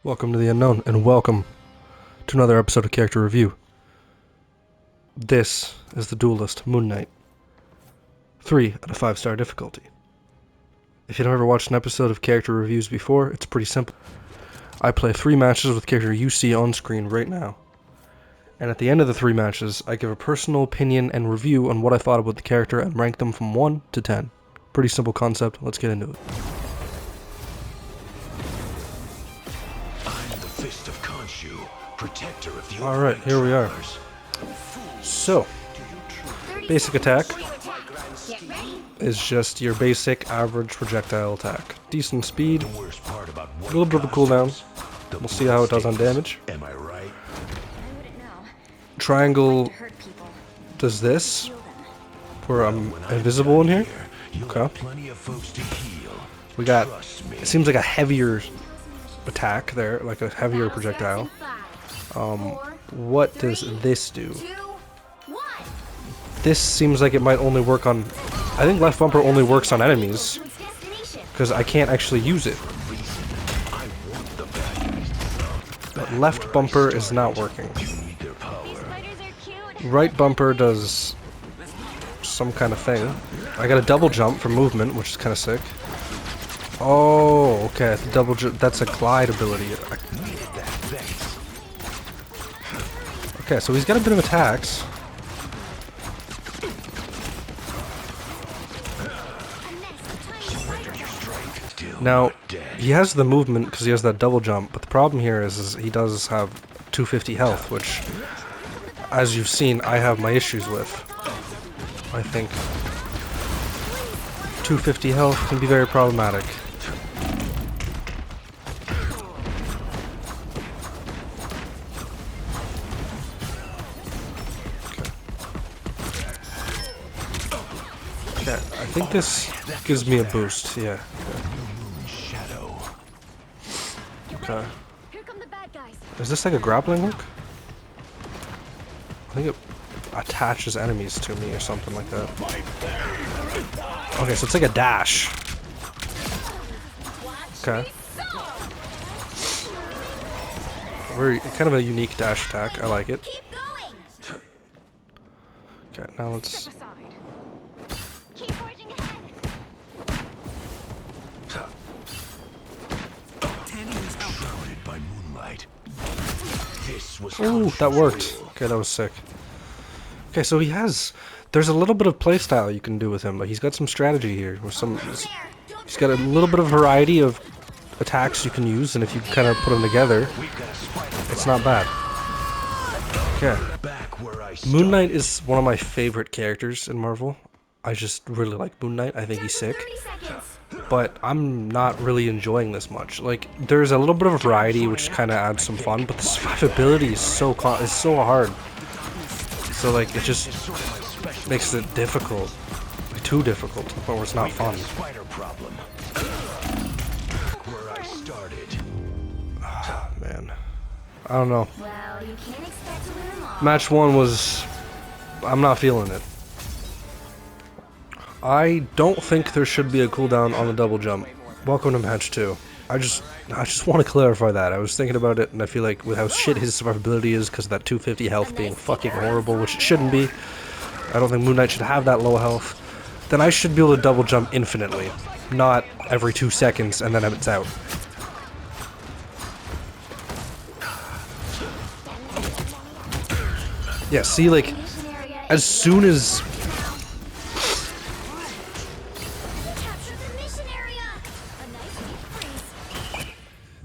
Welcome to the Unknown, and welcome to another episode of Character Review. This is the Duelist Moon Knight. 3 out of 5-star difficulty. If you've never watched an episode of Character Reviews before, it's pretty simple. I play 3 matches with the character you see on screen right now. And at the end of the 3 matches, I give a personal opinion and review on what I thought about the character and rank them from 1 to 10. Pretty simple concept, let's get into it. Alright, here we are. So, basic attack is just your basic average projectile attack. Decent speed, a little bit of a cooldown. We'll see how it does on damage. Triangle does this, where I'm invisible in here. Okay. We got, it seems like a heavier attack there, like a heavier projectile. What does this do? This seems like it might only work on... I think left bumper only works on enemies, because I can't actually use it. But left bumper is not working. Right bumper does some kind of thing. I got a double jump for movement, which is kind of sick. Oh, okay, the double jump, that's a glide ability. Okay, so he's got a bit of attacks. Now, he has the movement because he has that double jump, but the problem here is he does have 250 health, which, as you've seen, I have my issues with. I think 250 health can be very problematic. I think this gives me a boost, yeah. Okay. Is this like a grappling hook? I think it attaches enemies to me or something like that. Okay, so it's like a dash. Okay. Very kind of a unique dash attack. I like it. Okay, now let's... Ooh, that worked. Okay, that was sick. Okay, so he has... There's a little bit of playstyle you can do with him, but he's got some strategy here. With some, he's got a little bit of variety of attacks you can use, and if you kind of put them together, it's not bad. Okay. Moon Knight is one of my favorite characters in Marvel. I just really like Moon Knight. I think he's sick. But I'm not really enjoying this much. Like, there's a little bit of a variety, which kind of adds some fun, but the survivability is so hard. So, like, it just makes it difficult. Like, too difficult to the point where it's not fun. Ah, man. I don't know. Match 1 was... I'm not feeling it. I don't think there should be a cooldown on the double jump. Welcome to match 2. I just want to clarify that. I was thinking about it, and I feel like with how shit his survivability is, because of that 250 health being fucking horrible, which it shouldn't be. I don't think Moon Knight should have that low health. Then I should be able to double jump infinitely, not every 2 seconds and then it's out. Yeah, see, like, as soon as...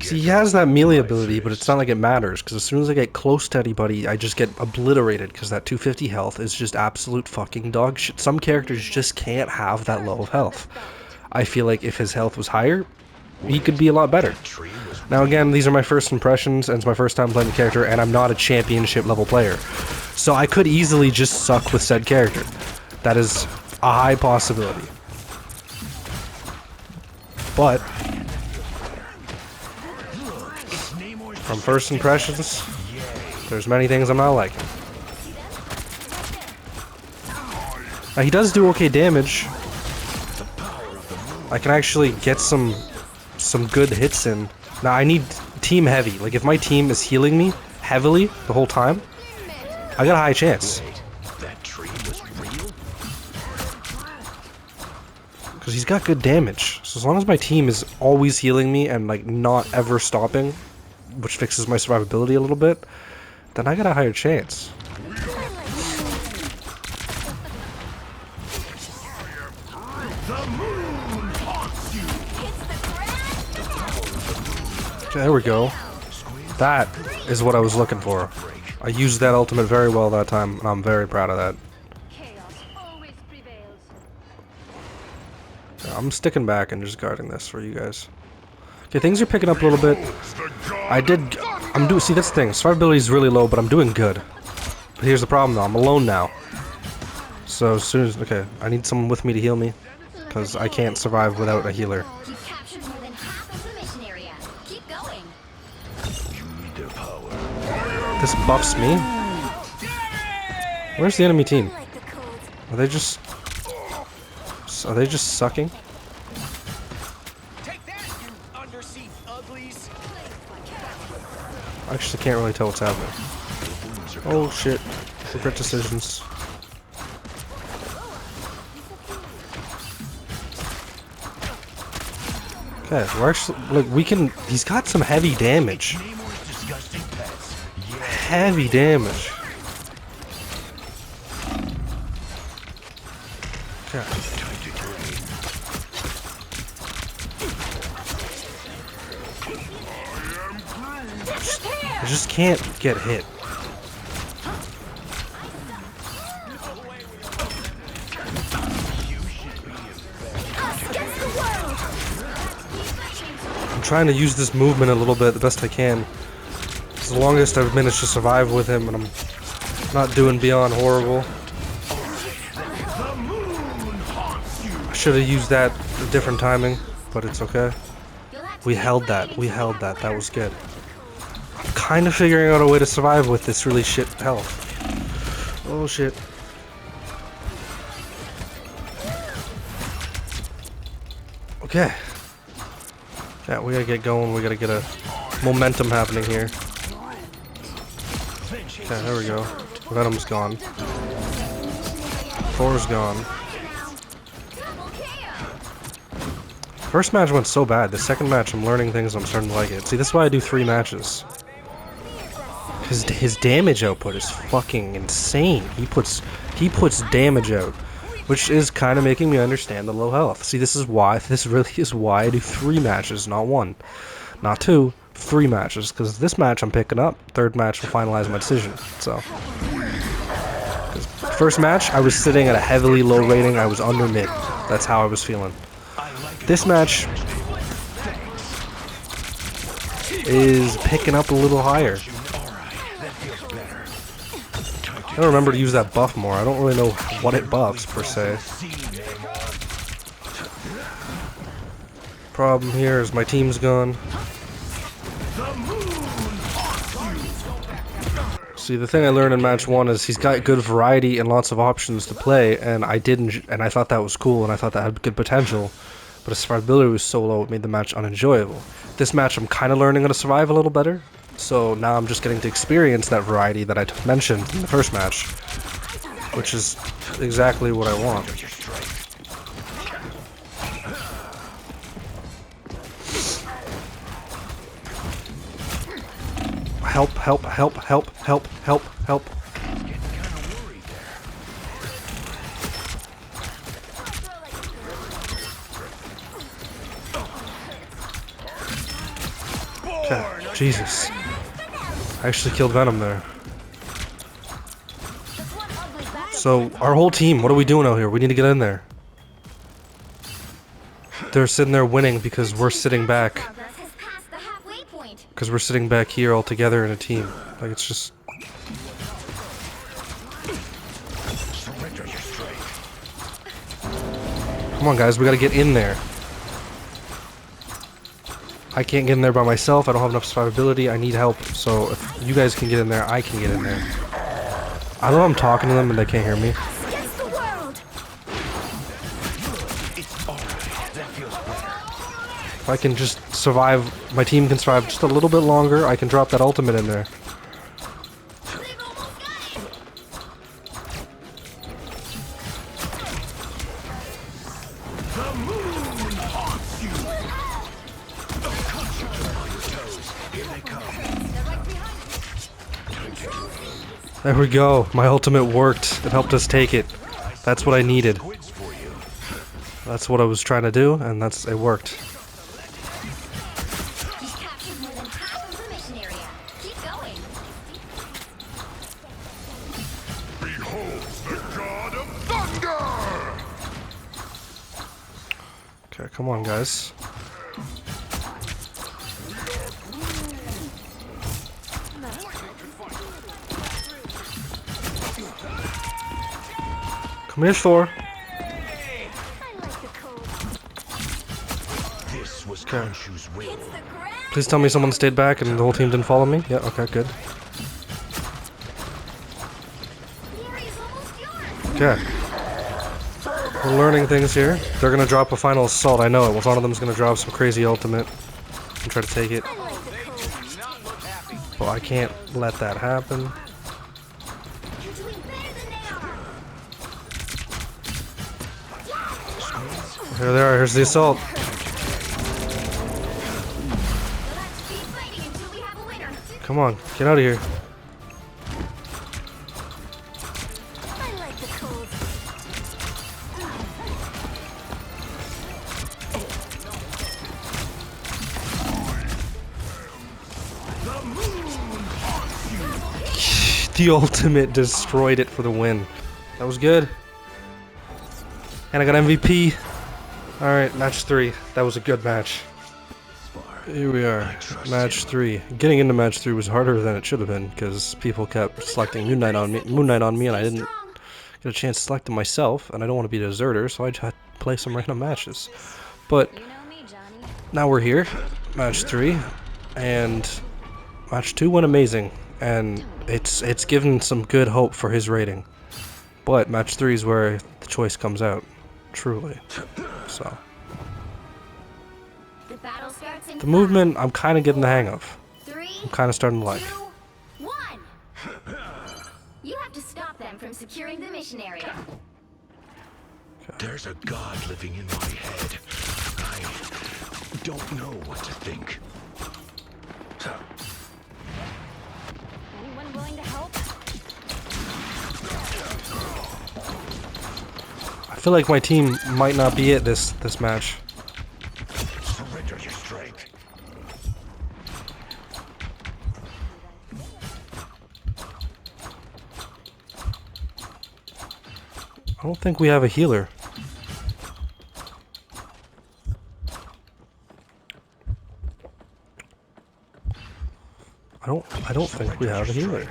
See, he has that melee ability, but it's not like it matters, because as soon as I get close to anybody, I just get obliterated, because that 250 health is just absolute fucking dog shit. Some characters just can't have that low of health. I feel like if his health was higher, he could be a lot better. Now again, these are my first impressions, and it's my first time playing the character, and I'm not a championship level player. So I could easily just suck with said character. That is a high possibility. But... from first impressions, there's many things I'm not liking. Now, he does do okay damage. I can actually get some good hits in. Now I need team heavy. Like, if my team is healing me heavily the whole time, I got a high chance. Because he's got good damage. So as long as my team is always healing me and, like, not ever stopping, which fixes my survivability a little bit, then I got a higher chance. Okay, there we go. That is what I was looking for. I used that ultimate very well that time, and I'm very proud of that. Yeah, I'm sticking back and just guarding this for you guys. Okay, things are picking up a little bit. See, that's the thing. Survivability is really low, but I'm doing good. But here's the problem, though. I'm alone now. So as soon as... Okay, I need someone with me to heal me. Because I can't survive without a healer. This buffs me? Where's the enemy team? Are they just sucking? I actually can't really tell what's happening. Oh shit. Regret decisions. Okay, we're actually, like, we can, he's got some heavy damage. Heavy damage. Okay. I just can't get hit. I'm trying to use this movement a little bit the best I can. It's the longest I've managed to survive with him, and I'm not doing beyond horrible. I should have used that a different timing, but it's okay. We held that. We held that. That was good. I'm kind of figuring out a way to survive with this really shit health. Oh shit. Okay. Yeah, we gotta get going. We gotta get a momentum happening here. Okay, there we go. Venom's gone. Thor's gone. First match went so bad. The second match, I'm learning things. I'm starting to like it. See, this is why I do 3 matches. His damage output is fucking insane. He puts damage out, which is kind of making me understand the low health. See, this really is why I do 3 matches, not 1, not 2, 3 matches. Because this match I'm picking up. Third match will finalize my decision. So, first match I was sitting at a heavily low rating. I was under mid. That's how I was feeling. This match is picking up a little higher. I don't remember to use that buff more. I don't really know what it buffs, per se. Problem here is my team's gone. See, the thing I learned in match 1 is he's got good variety and lots of options to play, and I thought that was cool, and I thought that had good potential. But his survivability was so low, it made the match unenjoyable. This match, I'm kind of learning how to survive a little better. So now I'm just getting to experience that variety that I mentioned in the first match, which is exactly what I want. Help, help, help, help, help, help, help. Okay, Jesus. I actually killed Venom there. So, our whole team, what are we doing out here? We need to get in there. They're sitting there winning because we're sitting back. Because we're sitting back here all together in a team. Like, it's just... Come on, guys, we gotta get in there. I can't get in there by myself. I don't have enough survivability. I need help. So if you guys can get in there, I can get in there. I know I'm talking to them and they can't hear me. If I can just survive, my team can survive just a little bit longer, I can drop that ultimate in there. There we go. My ultimate worked. It helped us take it. That's what I needed. That's what I was trying to do, and it worked. Okay, come on, guys. Come here, Thor. Okay. Please tell me someone stayed back and the whole team didn't follow me. Yeah, okay, good. Okay. We're learning things here. They're gonna drop a final assault, I know it. One of them's gonna drop some crazy ultimate and try to take it. But I can't let that happen. Here they are, here's the assault. Come on, get out of here. The ultimate destroyed it for the win. That was good. And I got MVP. Alright, match 3. That was a good match. Here we are, match 3. Getting into match 3 was harder than it should have been, because people kept selecting Moon Knight on me, and I didn't get a chance to select them myself, and I don't want to be a deserter, so I just had to play some random matches. But now we're here, match 3, and match 2 went amazing, and it's given some good hope for his rating. But match 3 is where the choice comes out, truly. So the movement I'm kind of getting the hang of. I'm kind of starting to like. 2, 1. You have to stop them from securing the mission area. There's a god living in my head. I don't know what to think. Anyone willing to help? I feel like my team might not be it this match. Surrender your strength. I don't think we have a healer. I don't think we have a healer.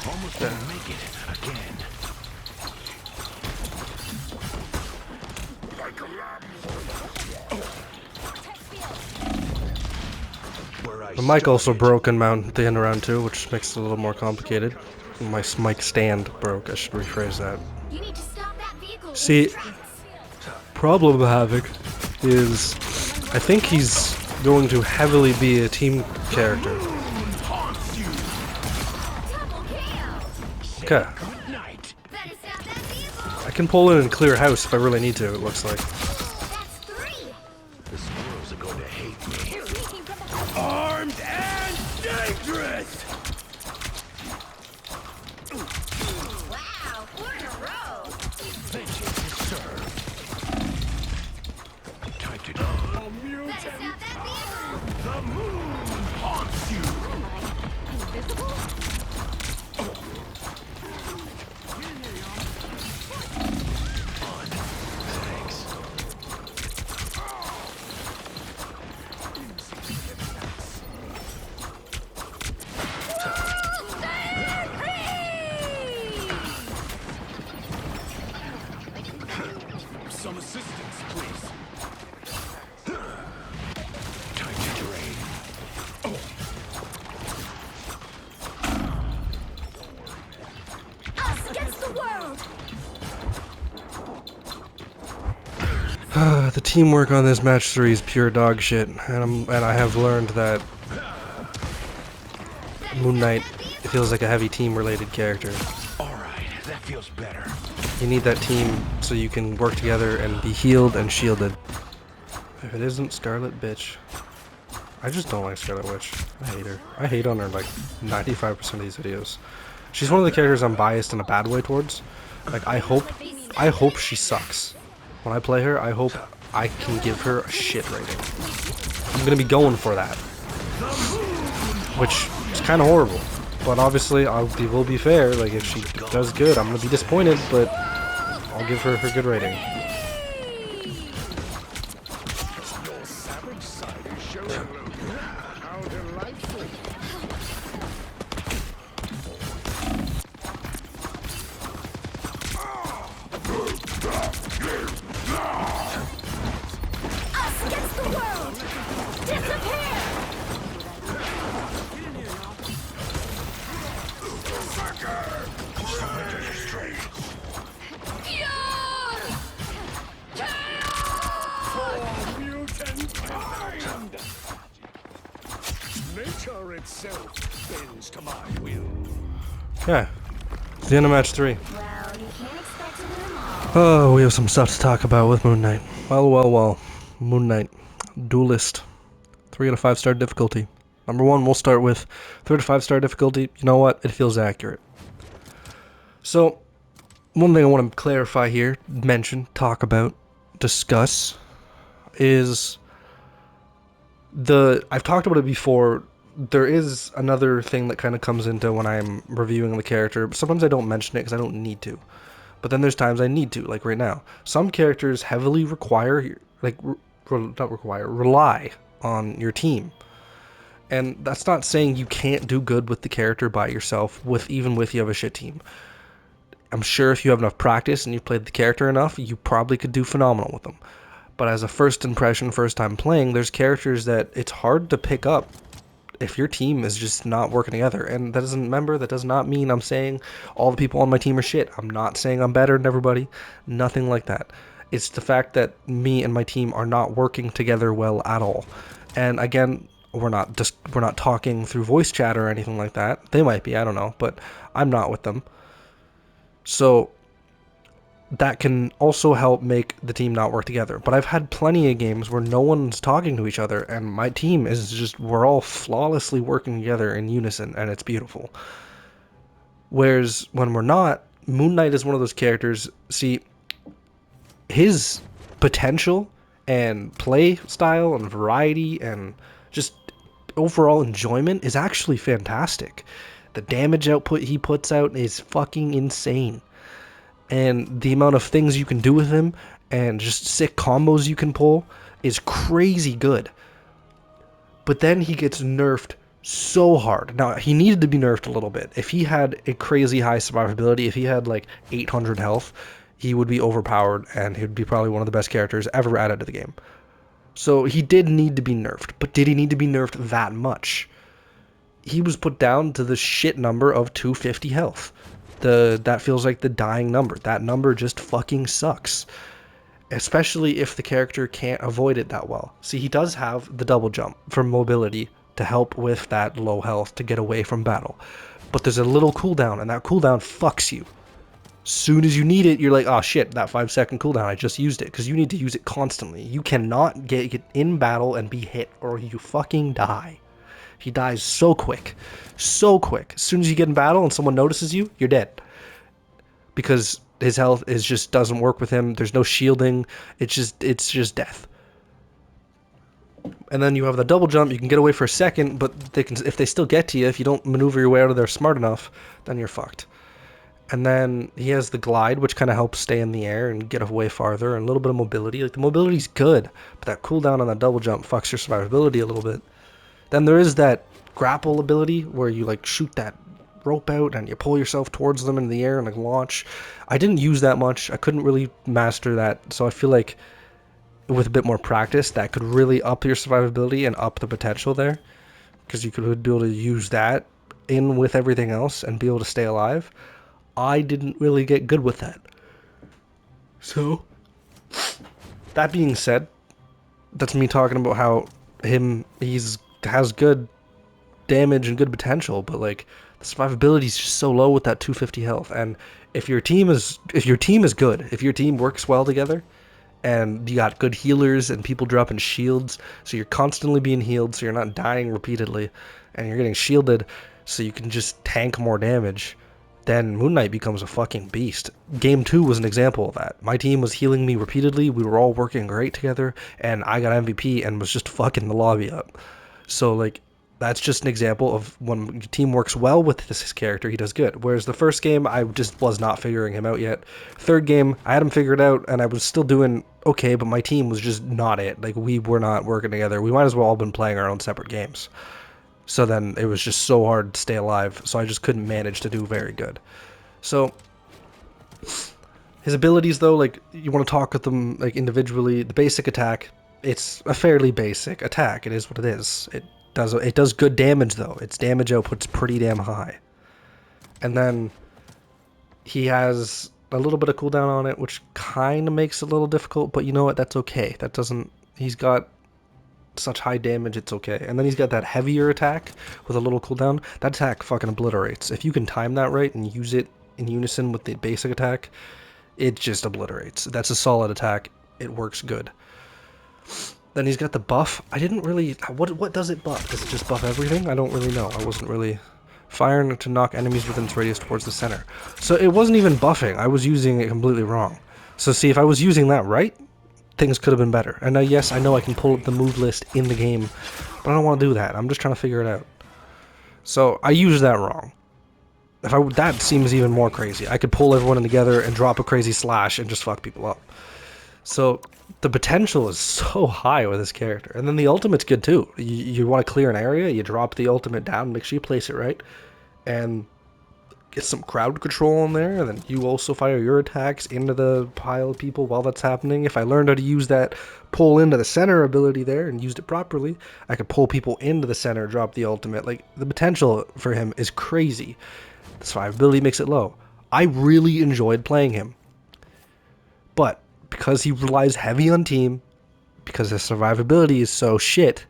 Almost didn't make it again. The mic also broke in at the end of round 2, which makes it a little more complicated. My mic stand broke, I should rephrase that. You need to stop that vehicle. See, problem Havoc is I think he's going to heavily be a team character. Okay. I can pull in and clear house if I really need to, it looks like. The squirrels are going to hate me. Armed and dangerous! Wow, 4 in a row. Vengeance is served. Time to go. Better stop that vehicle. The moon haunts you! Am I invisible? Thanks. Some assistance, please. Time to drain. The teamwork on this match 3 is pure dog shit, and I have learned that Moon Knight feels like a heavy team-related character. Alright, that feels better. You need that team so you can work together and be healed and shielded. If it isn't Scarlet Bitch. I just don't like Scarlet Witch. I hate her. I hate on her like 95% of these videos. She's one of the characters I'm biased in a bad way towards. Like I hope she sucks. When I play her, I hope I can give her a shit rating. I'm gonna be going for that. Which is kinda horrible. But obviously we'll be fair, like if she does good, I'm gonna be disappointed, but I'll give her her good rating. Nature itself bends to my will. Okay. It's the end of match 3. Well, you can't expect to win them all. Oh, we have some stuff to talk about with Moon Knight. Well. Moon Knight. Duelist. 3 out of 5 star difficulty. Number 1, we'll start with 3 to 5 star difficulty. You know what? It feels accurate. So, one thing I want to clarify here, mention, talk about, discuss, is I've talked about it before. There is another thing that kind of comes into when I'm reviewing the character. Sometimes I don't mention it because I don't need to. But then there's times I need to, like right now. Some characters heavily require, like, rely on your team. And that's not saying you can't do good with the character by yourself, even if you have a shit team. I'm sure if you have enough practice and you've played the character enough, you probably could do phenomenal with them. But as a first impression, first time playing, there's characters that it's hard to pick up if your team is just not working together. And that does not mean I'm saying all the people on my team are shit. I'm not saying I'm better than everybody. Nothing like that. It's the fact that me and my team are not working together well at all. And again, we're not talking through voice chat or anything like that. They might be, I don't know, but I'm not with them. So that can also help make the team not work together. But I've had plenty of games where no one's talking to each other, and my team is just, we're all flawlessly working together in unison, and it's beautiful. Whereas when we're not, Moon Knight is one of those characters, see, his potential and play style and variety and just overall enjoyment is actually fantastic. The damage output he puts out is fucking insane. And the amount of things you can do with him and just sick combos you can pull is crazy good. But then he gets nerfed so hard. Now, he needed to be nerfed a little bit. If he had a crazy high survivability, if he had like 800 health, he would be overpowered and he would be probably one of the best characters ever added to the game. So he did need to be nerfed, but did he need to be nerfed that much? He was put down to the shit number of 250 health. That feels like the dying number. That number just fucking sucks. Especially if the character can't avoid it that well. See, he does have the double jump for mobility to help with that low health to get away from battle. But there's a little cooldown, and that cooldown fucks you. Soon as you need it, you're like, oh shit, that 5-second cooldown, I just used it. Because you need to use it constantly. You cannot get in battle and be hit, or you fucking die. He dies so quick. So quick. As soon as you get in battle and someone notices you, you're dead. Because his health just doesn't work with him. There's no shielding. It's just death. And then you have the double jump. You can get away for a second, but if they still get to you, if you don't maneuver your way out of there smart enough, then you're fucked. And then he has the glide, which kind of helps stay in the air and get away farther, and a little bit of mobility. Like, the mobility's good, but that cooldown on that double jump fucks your survivability a little bit. Then there is that grapple ability where you like shoot that rope out and you pull yourself towards them in the air and like launch. I didn't use that much. I couldn't really master that, so I feel like with a bit more practice that could really up your survivability and up the potential there, because you could be able to use that in with everything else and be able to stay alive. I didn't really get good with that. So That being said, that's me talking about how has good damage and good potential, but like the survivability is just so low with that 250 health. And if your team is good, if your team works well together, and you got good healers and people dropping shields, so you're constantly being healed, so you're not dying repeatedly, and you're getting shielded, so you can just tank more damage, then Moon Knight becomes a fucking beast. Game 2 was an example of that. My team was healing me repeatedly, we were all working great together, and I got MVP and was just fucking the lobby up. So, like, that's just an example of when your team works well with this character, he does good. Whereas the first game, I just was not figuring him out yet. Third game, I had him figured out, and I was still doing okay, but my team was just not it. Like, we were not working together. We might as well all been playing our own separate games. So then it was just so hard to stay alive, so I just couldn't manage to do very good. So his abilities, though, like, you want to talk with them like individually. The basic attack, it's a fairly basic attack. It is what it is. It does good damage, though. Its damage output's pretty damn high. And then he has a little bit of cooldown on it, which kind of makes it a little difficult, but you know what? That's okay. That doesn't... He's got such high damage, it's okay. And then he's got that heavier attack with a little cooldown. That attack fucking obliterates. If you can time that right and use it in unison with the basic attack, it just obliterates. That's a solid attack. It works good. Then he's got the buff. I didn't really... What does it buff? Does it just buff everything? I don't really know. I wasn't really... Fire to knock enemies within its radius towards the center. So it wasn't even buffing. I was using it completely wrong. So see, if I was using that right, things could have been better. And now, yes, I know I can pull up the move list in the game, but I don't want to do that. I'm just trying to figure it out. So I used that wrong. That seems even more crazy. I could pull everyone in together and drop a crazy slash and just fuck people up. So the potential is so high with this character. And then the ultimate's good too. You want to clear an area, you drop the ultimate down, make sure you place it right, and get some crowd control in there, and then you also fire your attacks into the pile of people while that's happening. If I learned how to use that pull into the center ability there and used it properly, I could pull people into the center, drop the ultimate. Like, the potential for him is crazy. The survivability makes it low. I really enjoyed playing him. But because he relies heavy on team, because his survivability is so shit,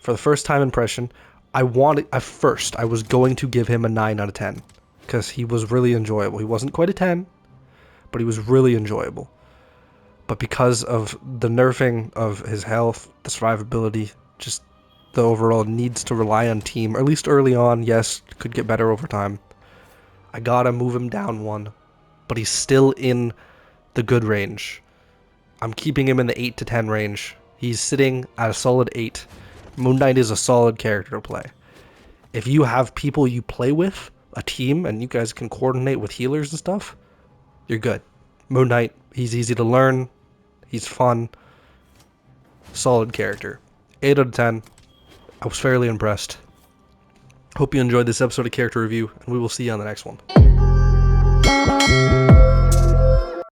for the first time impression, at first I was going to give him a 9 out of 10, because he was really enjoyable. He wasn't quite a 10, but he was really enjoyable. But because of the nerfing of his health, the survivability, just the overall needs to rely on team, or at least early on, yes, could get better over time, I gotta move him down 1, but he's still in the good range. I'm keeping him in the 8 to 10 range. He's sitting at a solid 8. Moon Knight is a solid character to play. If you have people you play with, a team, and you guys can coordinate with healers and stuff, you're good. Moon Knight, he's easy to learn, he's fun, solid character. 8 out of 10. I was fairly impressed. Hope you enjoyed this episode of Character Review, and we will see you on the next one.